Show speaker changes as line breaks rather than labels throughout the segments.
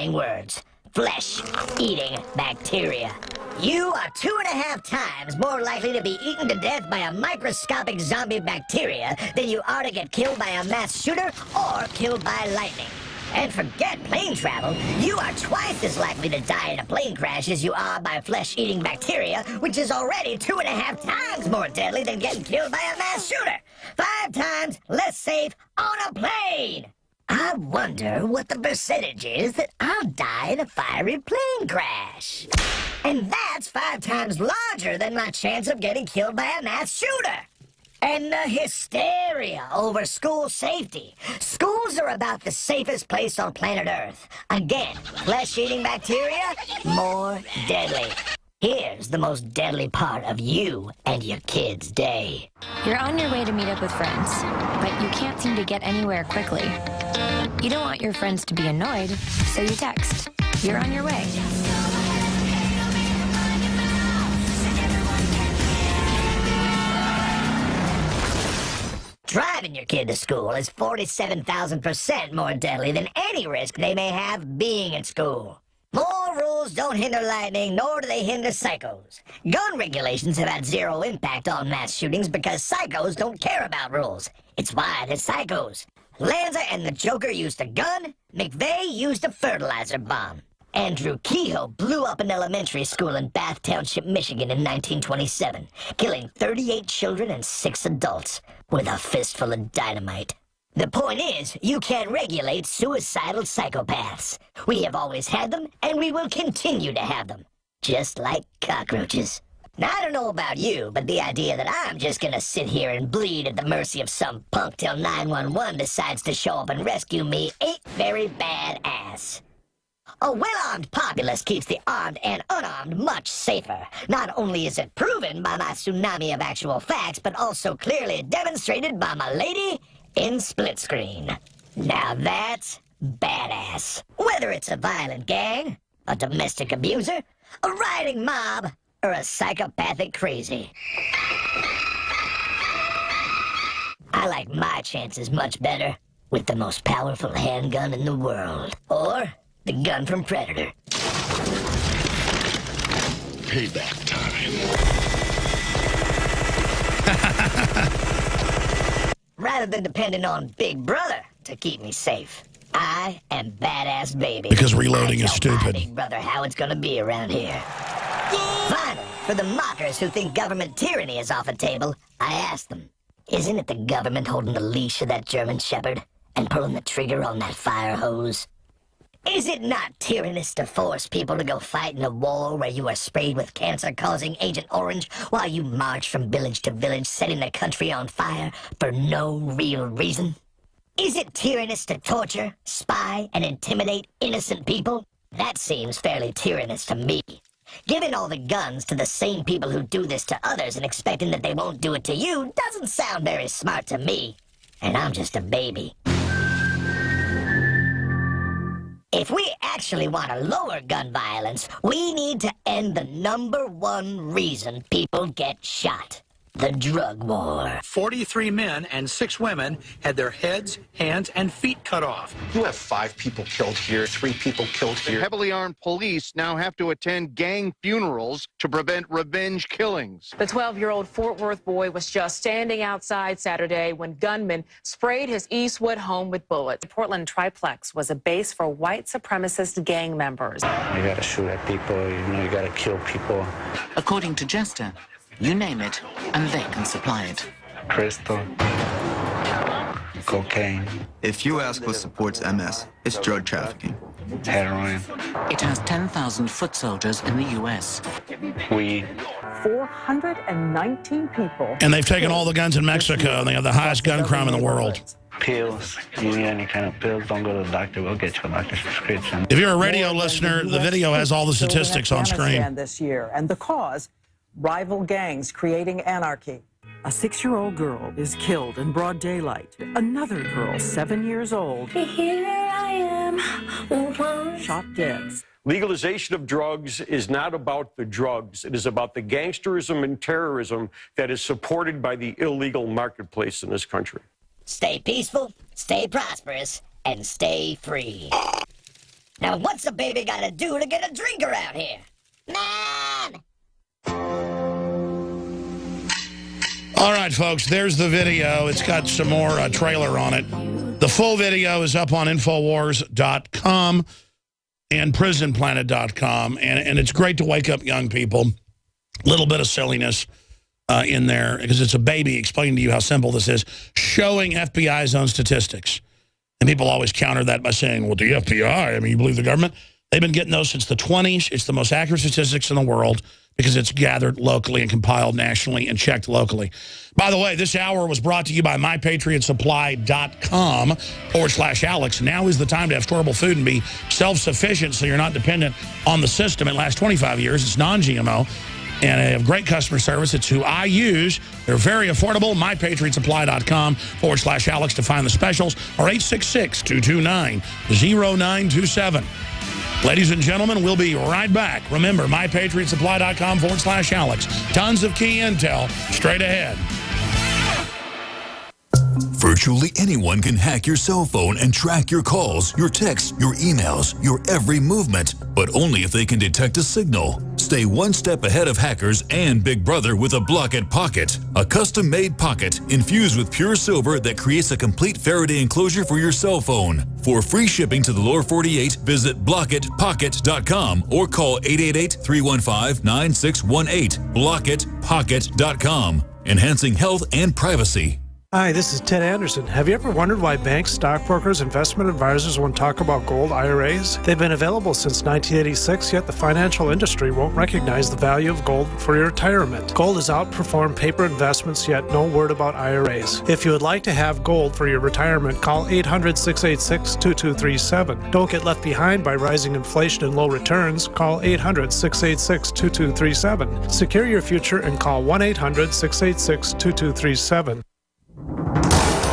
terrifying words. Flesh-eating bacteria. You are 2.5 times more likely to be eaten to death by a microscopic zombie bacteria than you are to get killed by a mass shooter or killed by lightning. And forget plane travel, you are twice as likely to die in a plane crash as you are by flesh-eating bacteria, which is already 2.5 times more deadly than getting killed by a mass shooter. 5 times less safe on a plane. I wonder what the percentage is that I'll die in a fiery plane crash. And that's 5 times larger than my chance of getting killed by a mass shooter. And the hysteria over school safety. Schools are about the safest place on planet Earth. Again, flesh-eating bacteria, more deadly. Here's the most deadly part of you and your kid's day.
You're on your way to meet up with friends, but you can't seem to get anywhere quickly. You don't want your friends to be annoyed, so you text. You're on your way.
Driving your kid to school is 47,000% more deadly than any risk they may have being at school. More rules don't hinder lightning, nor do they hinder psychos. Gun regulations have had zero impact on mass shootings because psychos don't care about rules. It's why they're psychos. Lanza and the Joker used a gun, McVeigh used a fertilizer bomb. Andrew Kehoe blew up an elementary school in Bath Township, Michigan in 1927, killing 38 children and 6 adults with a fistful of dynamite. The point is, you can't regulate suicidal psychopaths. We have always had them, and we will continue to have them. Just like cockroaches. Now, I don't know about you, but the idea that I'm just gonna sit here and bleed at the mercy of some punk till 911 decides to show up and rescue me ain't very badass. A well-armed populace keeps the armed and unarmed much safer. Not only is it proven by my tsunami of actual facts, but also clearly demonstrated by my lady in split screen. Now that's badass. Whether it's a violent gang, a domestic abuser, a rioting mob, or a psychopathic crazy. I like my chances much better with the most powerful handgun in the world. Or the gun from Predator.
Payback time.
Rather than depending on Big Brother to keep me safe, I am Badass Baby.
Because reloading is
I tell my
stupid.
Big Brother how it's gonna be around here. Finally, for the mockers who think government tyranny is off the table, I ask them, isn't it the government holding the leash of that German Shepherd and pulling the trigger on that fire hose? Is it not tyrannous to force people to go fight in a war where you are sprayed with cancer-causing Agent Orange while you march from village to village setting the country on fire for no real reason? Is it tyrannous to torture, spy, and intimidate innocent people? That seems fairly tyrannous to me. Giving all the guns to the same people who do this to others and expecting that they won't do it to you doesn't sound very smart to me. And I'm just a baby. If we actually want to lower gun violence, we need to end the #1 reason people get shot. The drug war.
43 men and 6 women had their heads, hands, and feet cut off.
You have 5 people killed here, 3 people killed here.
Heavily armed police now have to attend gang funerals to prevent revenge killings.
The 12-year-old Fort Worth boy was just standing outside Saturday when gunmen sprayed his Eastwood home with bullets.
The Portland Triplex was a base for white supremacist gang members.
You gotta shoot at people, you gotta kill people.
According to Jester, you name it, and they can supply it.
Crystal, cocaine.
If you ask what supports MS, it's drug trafficking.
Heroin.
It has 10,000 foot soldiers in the U.S.
Weed.
419 people.
And they've taken all the guns in Mexico, and they have the highest gun crime in the world.
Pills. You need any kind of pills, don't go to the doctor. We'll get you a doctor's prescription.
If you're a radio listener, the video has all the statistics on screen.
This year, and the cause, rival gangs creating anarchy. A 6-year-old girl is killed in broad daylight. Another girl, 7 years old,
here I am,
shot dead.
Legalization of drugs is not about the drugs. It is about the gangsterism and terrorism that is supported by the illegal marketplace in this country.
Stay peaceful, stay prosperous, and stay free. Now, what's a baby got to do to get a drink around here? Mom!
All right, folks, there's the video. It's got some more trailer on it. The full video is up on Infowars.com and PrisonPlanet.com, and it's great to wake up young people. A little bit of silliness in there, because it's a baby explaining to you how simple this is, showing FBI's own statistics. And people always counter that by saying, well, the FBI, I mean, you believe the government? They've been getting those since the 20s. It's the most accurate statistics in the world because it's gathered locally and compiled nationally and checked locally. By the way, this hour was brought to you by MyPatriotSupply.com/Alex. Now is the time to have storable food and be self-sufficient so you're not dependent on the system. It lasts 25 years. It's non-GMO. And they have great customer service. It's who I use. They're very affordable. MyPatriotSupply.com/Alex to find the specials, or 866-229-0927. Ladies and gentlemen, we'll be right back. Remember, MyPatriotSupply.com/Alex. Tons of key intel straight ahead.
Virtually anyone can hack your cell phone and track your calls, your texts, your emails, your every movement, but only if they can detect a signal. Stay one step ahead of hackers and Big Brother with a Blockit Pocket, a custom-made pocket infused with pure silver that creates a complete Faraday enclosure for your cell phone. For free shipping to the lower 48, visit BlockitPocket.com or call 888-315-9618. BlockitPocket.com, enhancing health and privacy.
Hi, this is Ted Anderson. Have you ever wondered why banks, stockbrokers, investment advisors won't talk about gold IRAs? They've been available since 1986, yet the financial industry won't recognize the value of gold for your retirement. Gold has outperformed paper investments, yet no word about IRAs. If you would like to have gold for your retirement, call 800-686-2237. Don't get left behind by rising inflation and low returns. Call 800-686-2237. Secure your future and call 1-800-686-2237.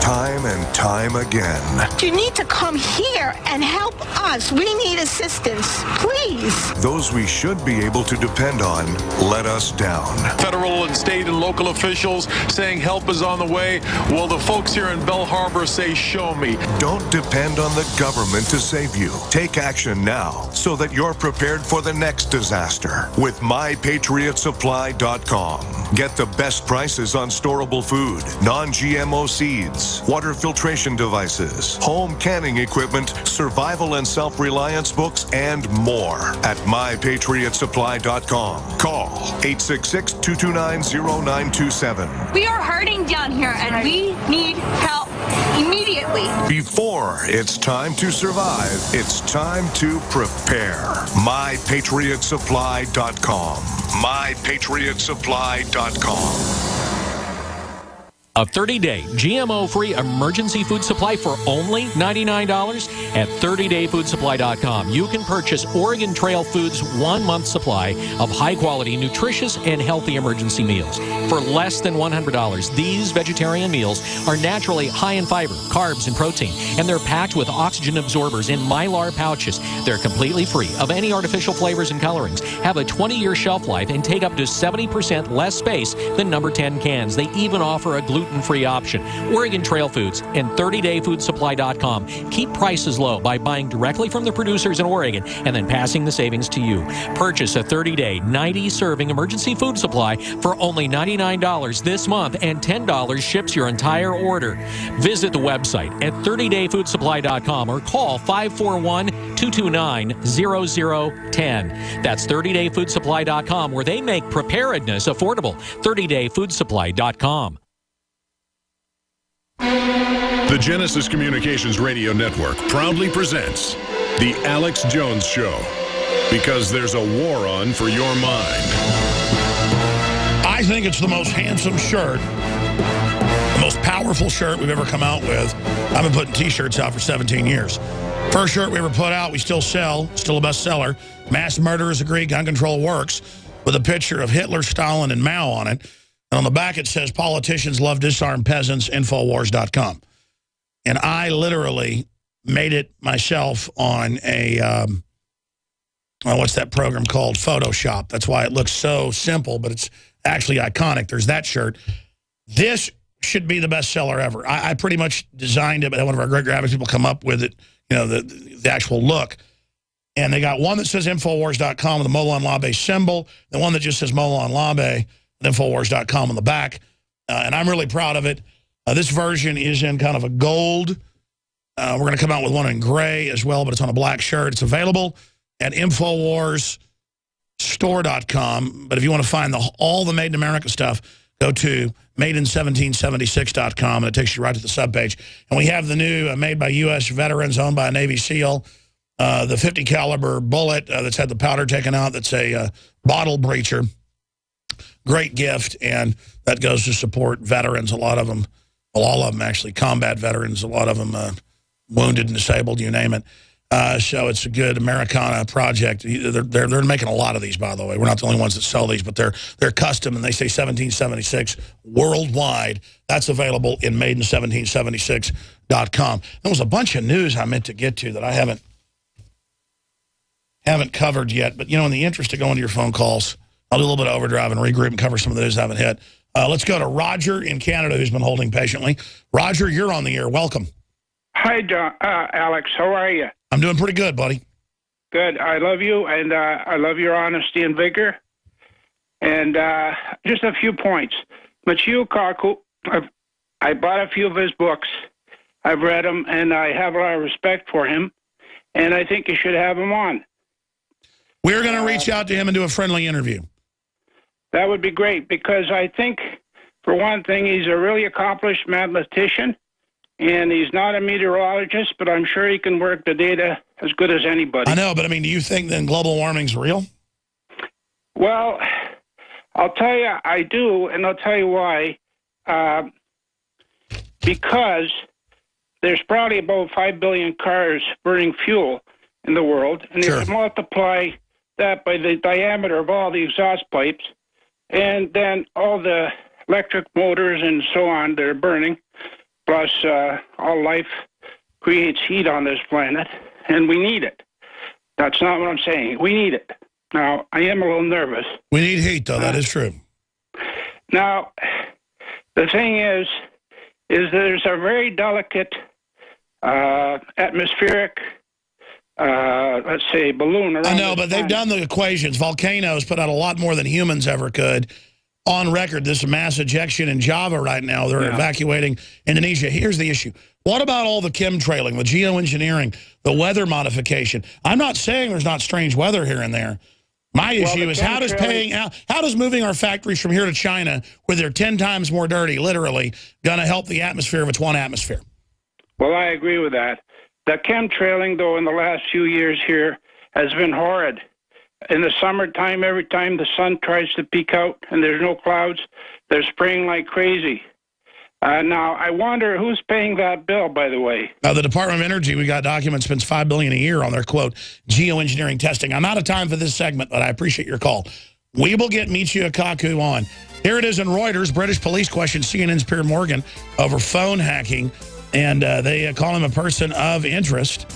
Time and time again.
You need to come here and help us. We need assistance, please.
Those we should be able to depend on let us down.
Federal and state and local officials saying help is on the way. Well, the folks here in Bell Harbor say, show me.
Don't depend on the government to save you. Take action now so that you're prepared for the next disaster with MyPatriotSupply.com. Get the best prices on storable food, non-GMO seeds, water filtration devices, home canning equipment, survival and self-reliance books, and more at MyPatriotSupply.com. Call 866-229-0927.
We are hurting down here and we need help immediately.
Before it's time to survive, it's time to prepare. MyPatriotSupply.com. MyPatriotSupply.com.
A 30-day GMO-free emergency food supply for only $99 at 30dayfoodsupply.com. You can purchase Oregon Trail Foods' 1-month supply of high-quality, nutritious, and healthy emergency meals. For less than $100, these vegetarian meals are naturally high in fiber, carbs, and protein, and they're packed with oxygen absorbers in Mylar pouches. They're completely free of any artificial flavors and colorings, have a 20-year shelf life, and take up to 70% less space than number 10 cans. They even offer a gluten-free option. Oregon Trail Foods and 30dayfoodsupply.com keep prices low by buying directly from the producers in Oregon and then passing the savings to you. Purchase a 30-day, 90-serving emergency food supply for only $99 this month, and $10 ships your entire order. Visit the website at 30dayfoodsupply.com or call 541-229-0010. That's 30dayfoodsupply.com, where they make preparedness affordable. 30dayfoodsupply.com.
The Genesis Communications Radio Network proudly presents The Alex Jones Show, because there's a war on for your mind.
I think it's the most handsome shirt, the most powerful shirt we've ever come out with. I've been putting T-shirts out for 17 years. First shirt we ever put out, we still sell, still a bestseller. Mass murderers agree, gun control works, with a picture of Hitler, Stalin, and Mao on it. And on the back it says, politicians love disarmed peasants, Infowars.com. And I literally made it myself on a, what's that program called? Photoshop. That's why it looks so simple, but it's actually iconic. There's that shirt. This should be the best seller ever. I pretty much designed it, but one of our great graphics people come up with it, you know, the actual look. And they got one that says Infowars.com with the Molon Labe symbol, the one that just says Molon Labe, Infowars.com on the back. And I'm really proud of it. This version is in kind of a gold. We're going to come out with one in gray as well, but it's on a black shirt. It's available at InfoWarsStore.com. But if you want to find all the Made in America stuff, go to MadeIn1776.com, and it takes you right to the subpage. And we have the new made by U.S. veterans, owned by a Navy SEAL, the 50 caliber bullet that's had the powder taken out. That's a bottle breacher. Great gift, and that goes to support veterans. A lot of them, well, all of them actually, combat veterans. A lot of them wounded and disabled, you name it. So it's a good Americana project. They're making a lot of these, by the way. We're not the only ones that sell these, but they're custom, and they say 1776 worldwide. That's available in Madein1776.com. There was a bunch of news I meant to get to that I haven't covered yet. But, in the interest of going to your phone calls, I'll do a little bit of overdrive and regroup and cover some of the news I haven't hit. Let's go to Roger in Canada, who's been holding patiently. Roger, you're on the air. Welcome.
Hi, John, Alex. How are you?
I'm doing pretty good, buddy.
Good. I love you, and I love your honesty and vigor. And just a few points. Michio Kaku, I bought a few of his books. I've read them, and I have a lot of respect for him. And I think you should have him on.
We're going to reach out to him and do a friendly interview.
That would be great, because I think, for one thing, he's a really accomplished mathematician. And he's not a meteorologist, but I'm sure he can work the data as good as anybody.
I know, but do you think then global warming's real?
Well, I'll tell you, I do, and I'll tell you why. Because there's probably about 5 billion cars burning fuel in the world, and if you multiply that by the diameter of all the exhaust pipes, and then all the electric motors and so on that are burning, plus all life creates heat on this planet, and we need it. That's not what I'm saying. We need it. Now, I am a little nervous.
We need heat, though. That is true.
Now, the thing is there's a very delicate atmospheric, let's say, balloon around.
I know, but they've done the equations. Volcanoes put out a lot more than humans ever could. On record, this mass ejection in Java right now. They're evacuating Indonesia. Here's the issue. What about all the chemtrailing, the geoengineering, the weather modification? I'm not saying there's not strange weather here and there. My issue is how does moving our factories from here to China, where they're 10 times more dirty, literally, going to help the atmosphere if it's one atmosphere?
Well, I agree with that. The chemtrailing, though, in the last few years here has been horrid. In the summertime, every time the sun tries to peek out and there's no clouds, they're spraying like crazy. Now, I wonder who's paying that bill, by the way.
The Department of Energy, we got documents, spends $5 billion a year on their, quote, geoengineering testing. I'm out of time for this segment, but I appreciate your call. We will get Michio Kaku on. Here it is in Reuters. British police question CNN's Piers Morgan over phone hacking, and they call him a person of interest.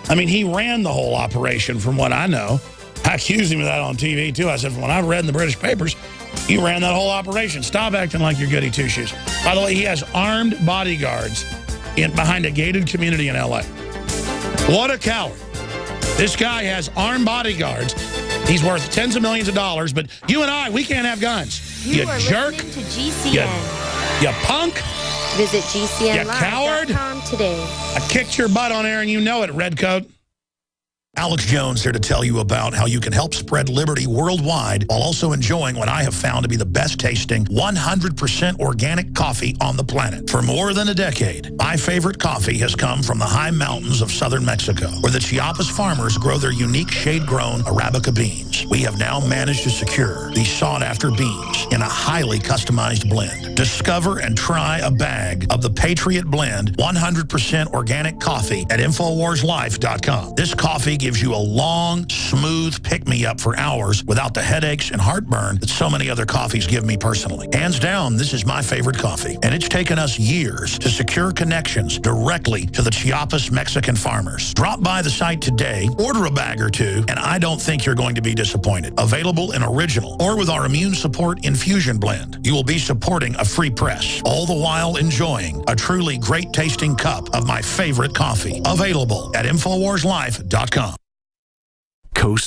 He ran the whole operation, from what I know. I accused him of that on TV, too. I said, from what I've read in the British papers, you ran that whole operation. Stop acting like you're goody two-shoes. By the way, he has armed bodyguards behind a gated community in L.A. What a coward. This guy has armed bodyguards. He's worth tens of millions of dollars, but you and I, we can't have guns. You jerk.
To GCN.
You punk.
Visit GCNlive.com today.
I kicked your butt on air, and you know it, Redcoat. Alex Jones here to tell you about how you can help spread liberty worldwide while also enjoying what I have found to be the best tasting 100% organic coffee on the planet. For more than a decade, my favorite coffee has come from the high mountains of southern Mexico, where the Chiapas farmers grow their unique shade-grown Arabica beans. We have now managed to secure these sought-after beans in a highly customized blend. Discover and try a bag of the Patriot Blend 100% organic coffee at InfoWarsLife.com. This coffee gives you a long, smooth pick-me-up for hours without the headaches and heartburn that so many other coffees give me personally. Hands down, this is my favorite coffee, and it's taken us years to secure connections directly to the Chiapas Mexican farmers. Drop by the site today, order a bag or two, and I don't think you're going to be disappointed. Available in original or with our Immune Support Infusion Blend. You will be supporting a free press, all the while enjoying a truly great-tasting cup of my favorite coffee. Available at InfoWarsLife.com.
Coast